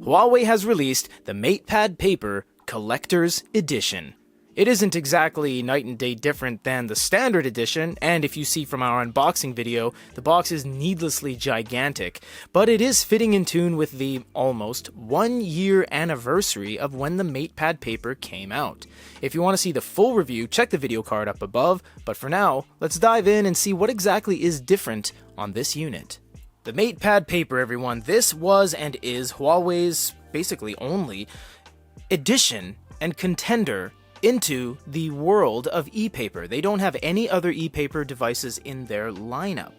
Huawei has released the Matepad Paper Collector's Edition. It isn't exactly night and day different than the standard edition, and if you see from our unboxing video, the box is needlessly gigantic, but it is fitting in tune with the almost 1 year anniversary of when the Matepad Paper came out. If you want to see the full review, check the video card up above, but for now, let's dive in and see what exactly is different on this unit. The Matepad Paper, everyone, this was and is Huawei's basically only edition and contender into the world of e-paper. They don't have any other e-paper devices in their lineup.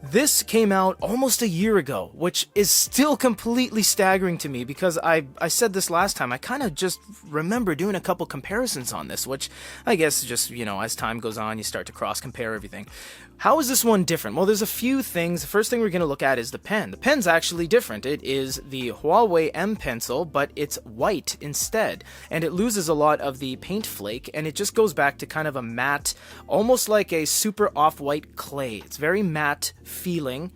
This came out almost a year ago, which is still completely staggering to me because I said this last time. I kind of just remember doing a couple comparisons on this, which I guess just, as time goes on, you start to cross-compare everything. How is this one different? Well, there's a few things. The first thing we're going to look at is the pen. The pen's actually different. It is the Huawei M Pencil, but it's white instead, and it loses a lot of the paint flake, and it just goes back to kind of a matte, almost like a super off-white clay. It's very matte feeling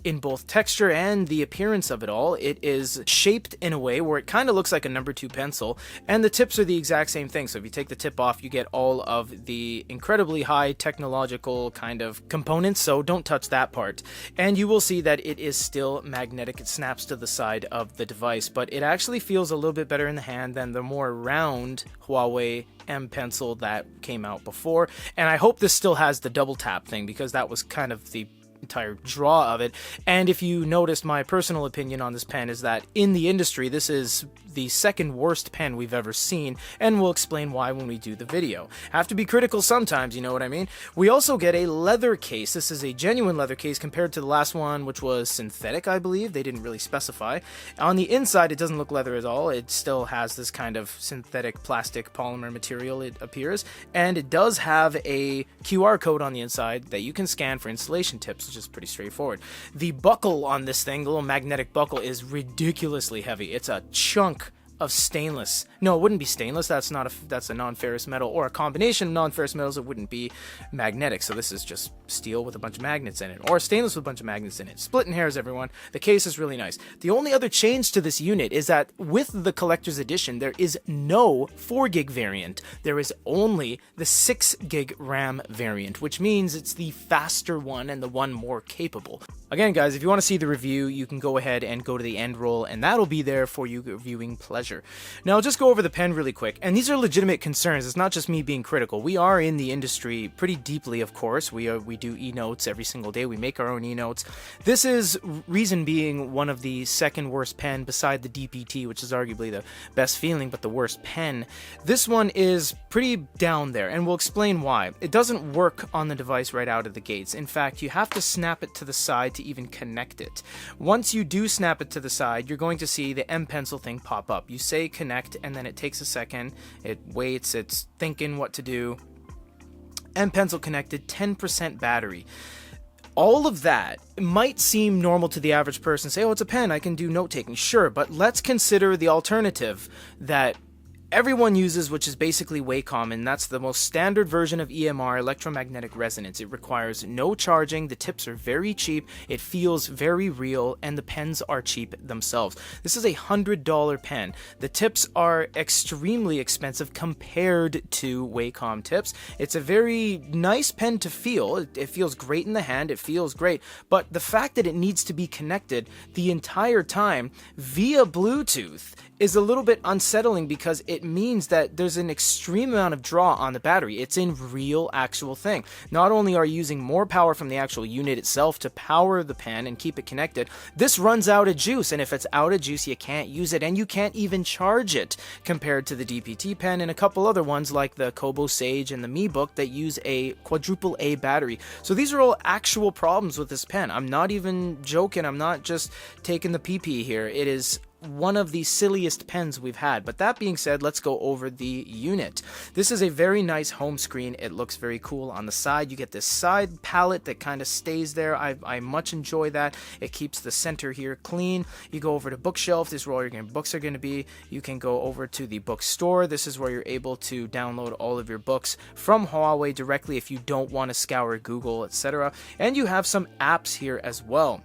in both texture and the appearance of it all. It is shaped in a way where it kind of looks like a number 2 pencil, and the tips are the exact same thing. So if you take the tip off, you get all of the incredibly high technological kind of components, so don't touch that part. And you will see that it is still magnetic. It snaps to the side of the device, but it actually feels a little bit better in the hand than the more round Huawei M Pencil that came out before. And I hope this still has the double tap thing, because that was kind of the entire draw of it. And if you noticed, my personal opinion on this pen is that in the industry, this is the second worst pen we've ever seen, and we'll explain why when we do the video. Have to be critical sometimes, you know what I mean? We also get a leather case. This is a genuine leather case compared to the last one, which was synthetic, I believe. They didn't really specify. On the inside, it doesn't look leather at all. It still has this kind of synthetic plastic polymer material, it appears, and it does have a QR code on the inside that you can scan for installation tips, which is pretty straightforward. The buckle on this thing, the little magnetic buckle, is ridiculously heavy. It's a chunk of stainless. No, it wouldn't be stainless. That's a non-ferrous metal, or a combination of non-ferrous metals. It wouldn't be magnetic. So this is just steel with a bunch of magnets in it, or stainless with a bunch of magnets in it. Splitting hairs, everyone. The case is really nice. The only other change to this unit is that with the collector's edition, there is no 4 gig variant. There is only the 6 gig RAM variant, which means it's the faster one and the one more capable. Again, guys, if you want to see the review, you can go ahead and go to the end roll, and that'll be there for you viewing pleasure. Now, I'll just go over the pen really quick, and these are legitimate concerns. It's not just me being critical. We are in the industry pretty deeply, of course. We do e-notes every single day. We make our own e-notes. This is, reason being, one of the second worst pen beside the DPT, which is arguably the best feeling, but the worst pen. This one is pretty down there, and we'll explain why. It doesn't work on the device right out of the gates. In fact, you have to snap it to the side to even connect it. Once you do snap it to the side, you're going to see the M Pencil thing pop up. You say connect, and then it takes a second. It waits, it's thinking what to do. M Pencil connected, 10% battery. All of that might seem normal to the average person. Say, oh, it's a pen, I can do note taking. Sure, but let's consider the alternative that everyone uses, which is basically Wacom, and that's the most standard version of EMR, electromagnetic resonance. It requires no charging, the tips are very cheap, it feels very real, and the pens are cheap themselves. This is a $100 pen. The tips are extremely expensive compared to Wacom tips. It's a very nice pen to feel. It feels great in the hand, it feels great, but the fact that it needs to be connected the entire time via Bluetooth is a little bit unsettling, because it means that there's an extreme amount of draw on the battery. It's in real actual thing. Not only are you using more power from the actual unit itself to power the pen and keep it connected, this runs out of juice, and if it's out of juice, you can't use it, and you can't even charge it compared to the DPT pen and a couple other ones like the Kobo Sage and the Mi Book that use a quadruple A battery. So these are all actual problems with this pen. I'm not even joking. I'm not just taking the pee-pee here. It is one of the silliest pens we've had. But that being said, let's go over the unit. This is a very nice home screen. It looks very cool on the side. You get this side palette that kind of stays there. I much enjoy that. It keeps the center here clean. You go over to bookshelf. This is where all your books are going to be. You can go over to the bookstore. This is where you're able to download all of your books from Huawei directly if you don't want to scour Google, etc. And you have some apps here as well.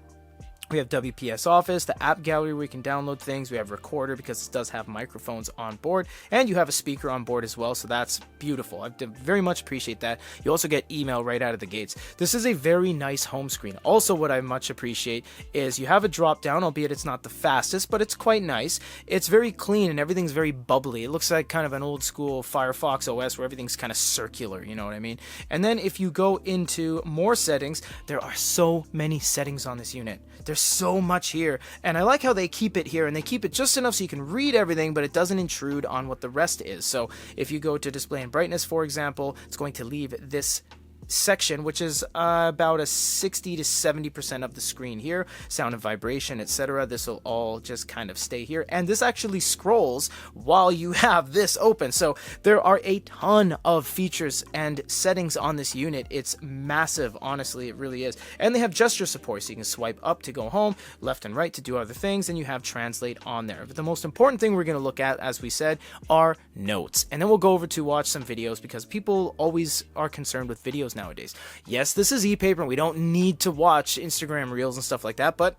We have WPS Office, the app gallery where you can download things. We have Recorder because it does have microphones on board, and you have a speaker on board as well, so that's beautiful. I very much appreciate that. You also get email right out of the gates. This is a very nice home screen. Also, what I much appreciate is you have a drop down, albeit it's not the fastest, but it's quite nice. It's very clean and everything's very bubbly. It looks like kind of an old school Firefox OS where everything's kind of circular, you know what I mean? And then if you go into more settings, there are so many settings on this unit. There's so much here, and I like how they keep it here, and they keep it just enough so you can read everything, but it doesn't intrude on what the rest is. So if you go to display and brightness, for example, it's going to leave this section, which is about a 60 to 70% of the screen here. Sound and vibration, etc. This will all just kind of stay here, and this actually scrolls while you have this open. So there are a ton of features and settings on this unit. It's massive, honestly, it really is. And they have gesture support, so you can swipe up to go home, left and right to do other things, and you have translate on there. But the most important thing we're going to look at, as we said, are notes. And then we'll go over to watch some videos, because people always are concerned with videos nowadays. Yes, this is e-paper, and we don't need to watch Instagram Reels and stuff like that, but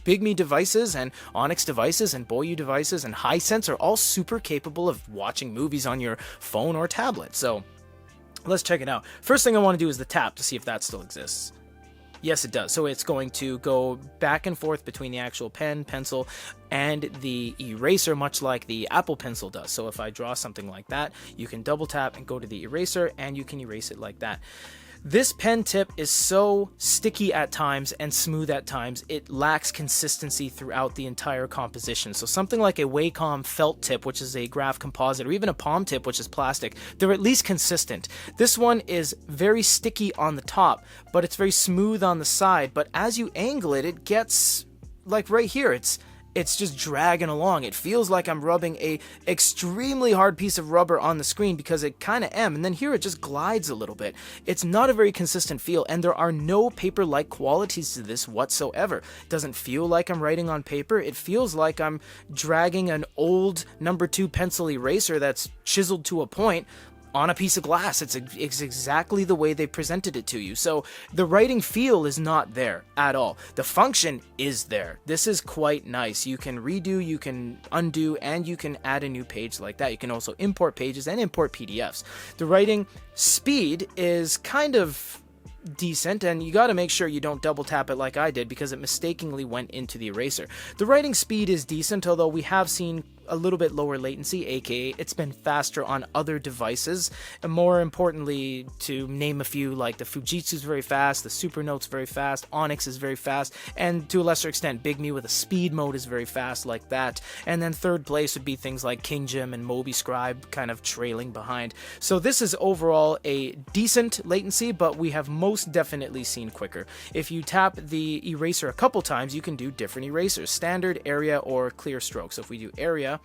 Bigme devices and Onyx devices and Boyu devices and Hisense are all super capable of watching movies on your phone or tablet. So let's check it out. First thing I want to do is the tap to see if that still exists. Yes, it does. So it's going to go back and forth between the actual pen, pencil, and the eraser, much like the Apple Pencil does. So if I draw something like that, you can double tap and go to the eraser, and you can erase it like that. This pen tip is so sticky at times and smooth at times, it lacks consistency throughout the entire composition. So something like a Wacom felt tip, which is a graph composite, or even a palm tip, which is plastic, they're at least consistent. This one is very sticky on the top, but it's very smooth on the side. But as you angle it, it gets, like right here, it's just dragging along. It feels like I'm rubbing a extremely hard piece of rubber on the screen, because it kind of am, and then here it just glides a little bit. It's not a very consistent feel, and there are no paper-like qualities to this whatsoever. It doesn't feel like I'm writing on paper. It feels like I'm dragging an old number 2 pencil eraser that's chiseled to a point on a piece of glass. It's exactly the way they presented it to you. So the writing feel is not there at all. The function is there. This is quite nice. You can redo, you can undo, and you can add a new page like that. You can also import pages and import PDFs. The writing speed is kind of decent, and you got to make sure you don't double tap it like I did, because it mistakenly went into the eraser. The writing speed is decent, although we have seen a little bit lower latency, aka it's been faster on other devices. And more importantly, to name a few, like the Fujitsu is very fast, the Supernote's very fast, Onyx is very fast, and to a lesser extent, Bigme with a speed mode is very fast like that. And then third place would be things like KingJim and MobiScribe kind of trailing behind. So this is overall a decent latency, but we have most definitely seen quicker. If you tap the eraser a couple times, you can do different erasers, standard, area, or clear stroke. So if we do area,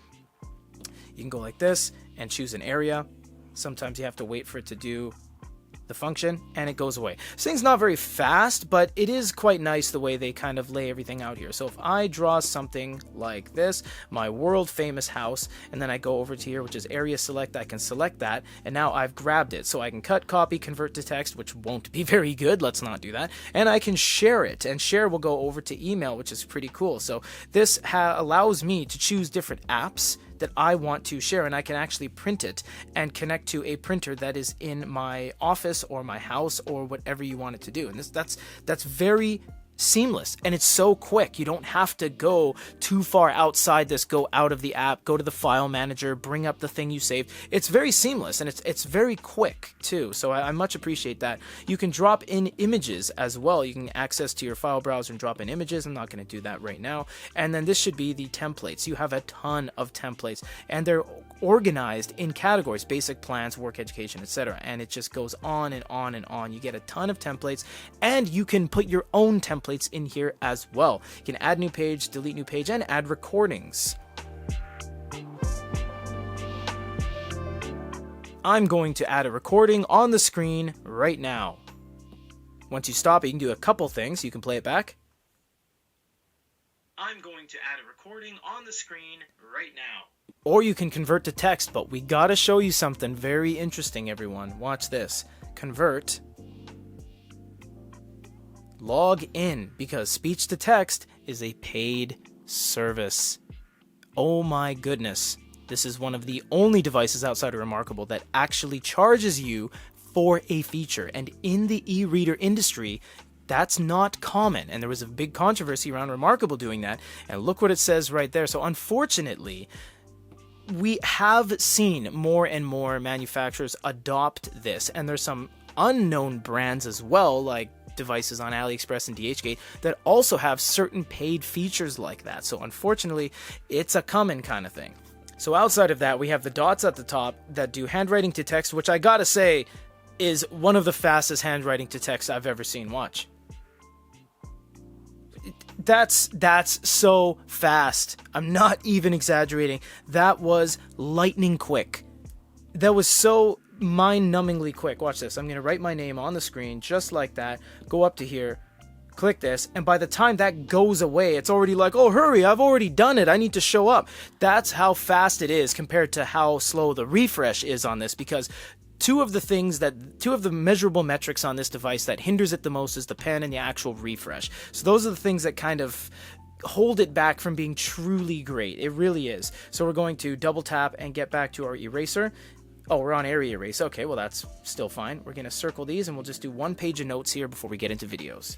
you can go like this and choose an area. Sometimes you have to wait for it to do the function, and it goes away. This thing's not very fast, but it is quite nice the way they kind of lay everything out here. So if I draw something like this, my world famous house, and then I go over to here, which is area select, I can select that, and now I've grabbed it. So I can cut, copy, convert to text, which won't be very good. Let's not do that. And I can share it, and share will go over to email, which is pretty cool. So this allows me to choose different apps that I want to share, and I can actually print it and connect to a printer that is in my office or my house or whatever you want it to do. And that's very seamless, and it's so quick. You don't have to go too far outside this, go out of the app, go to the file manager, bring up the thing you saved. It's very seamless, and it's very quick too, so I much appreciate that. You can drop in images as well. You can access to your file browser and drop in images. I'm not going to do that right now. And then this should be the templates. You have a ton of templates, and they're organized in categories: basic, plans, work, education, etc. And it just goes on and on and on. You get a ton of templates, and you can put your own templates in here as well. You can add new page, delete new page, and add recordings. I'm going to add a recording on the screen right now. Once you stop it, you can do a couple things. You can play it back. I'm going to add a recording on the screen right now. Or you can convert to text, but we gotta show you something very interesting, everyone. Watch this. Convert log in, because speech to text is a paid service. Oh my goodness. This is one of the only devices outside of Remarkable that actually charges you for a feature. And in the e-reader industry, that's not common. And there was a big controversy around Remarkable doing that. And look what it says right there. So unfortunately, we have seen more and more manufacturers adopt this. And there's some unknown brands as well, like devices on AliExpress and DHgate, that also have certain paid features like that. So unfortunately, it's a coming kind of thing. So outside of that, we have the dots at the top that do handwriting to text, which I gotta say is one of the fastest handwriting to text I've ever seen. Watch. That's so fast. I'm not even exaggerating. That was lightning quick. That was so mind-numbingly quick. Watch this. I'm going to write my name on the screen just like that. Go up to here. Click this, and by the time that goes away, it's already like, oh, hurry, I've already done it, I need to show up. That's how fast it is compared to how slow the refresh is on this, because two of the measurable metrics on this device that hinders it the most is the pen and the actual refresh. So those are the things that kind of hold it back from being truly great. It really is. So we're going to double tap and get back to our eraser. Oh, we're on area erase. Okay, well, that's still fine. We're going to circle these, and we'll just do one page of notes here before we get into videos.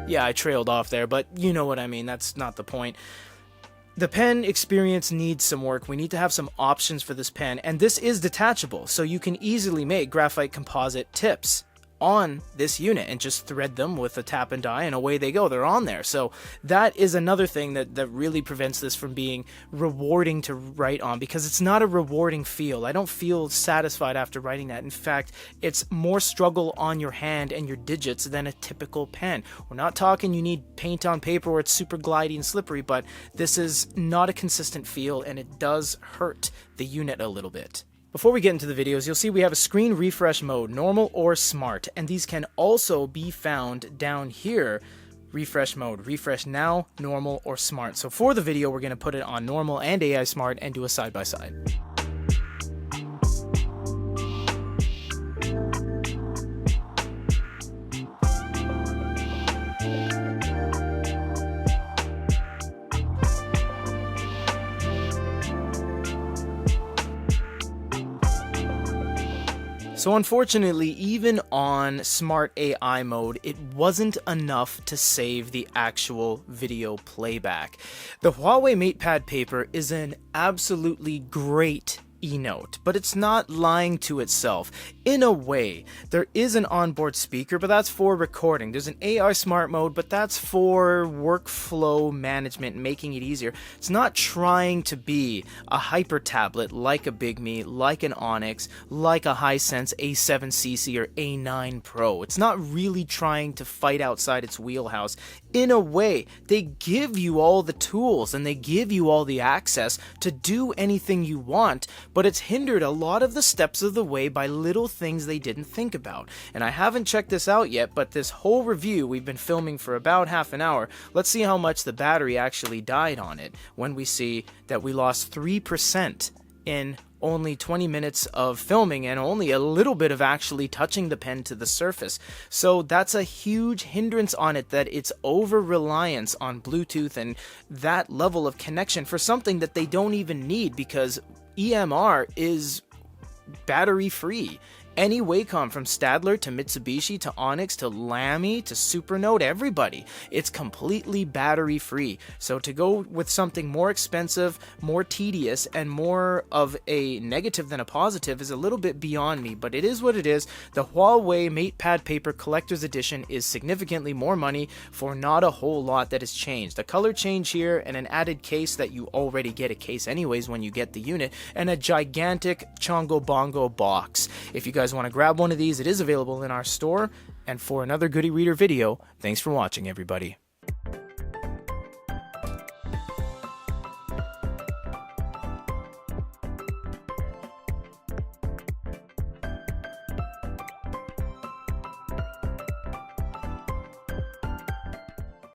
Yeah, I trailed off there, but you know what I mean. That's not the point. The pen experience needs some work. We need to have some options for this pen, and this is detachable, so you can easily make graphite composite tips on this unit and just thread them with a tap and die, and away they go. They're on there. So that is another thing that really prevents this from being rewarding to write on, because it's not a rewarding feel. I don't feel satisfied after writing that. In fact, it's more struggle on your hand and your digits than a typical pen. We're not talking you need paint on paper where it's super glidey and slippery, but this is not a consistent feel, and it does hurt the unit a little bit. Before we get into the videos, you'll see we have a screen refresh mode, normal or smart, and these can also be found down here. Refresh mode, refresh now, normal, or smart. So for the video, we're going to put it on normal and AI smart and do a side-by-side. So unfortunately, even on Smart AI mode, it wasn't enough to save the actual video playback. The Huawei Matepad paper is an absolutely great e-note, but it's not lying to itself. In a way, there is an onboard speaker, but that's for recording. There's an AI smart mode, but that's for workflow management, making it easier. It's not trying to be a hyper tablet like a Big Me, like an Onyx, like a Hisense A7cc or A9 Pro. It's not really trying to fight outside its wheelhouse. In a way, they give you all the tools and they give you all the access to do anything you want, but it's hindered a lot of the steps of the way by little things they didn't think about. And I haven't checked this out yet, but this whole review we've been filming for about half an hour. Let's see how much the battery actually died on it when we see that we lost 3% in only 20 minutes of filming and only a little bit of actually touching the pen to the surface. So that's a huge hindrance on it, that it's over-reliance on Bluetooth and that level of connection for something that they don't even need, because EMR is battery-free. Any Wacom, from Stadler to Mitsubishi to Onyx to Lamy to Supernote, everybody, it's completely battery free. So to go with something more expensive, more tedious, and more of a negative than a positive is a little bit beyond me, but it is what it is. The Huawei Matepad Paper Collector's Edition is significantly more money for not a whole lot that has changed. A color change here and an added case that you already get a case anyways when you get the unit, and a gigantic Chongo Bongo box. If you guys want to grab one of these, it is available in our store. And for another Goody Reader video, thanks for watching, everybody.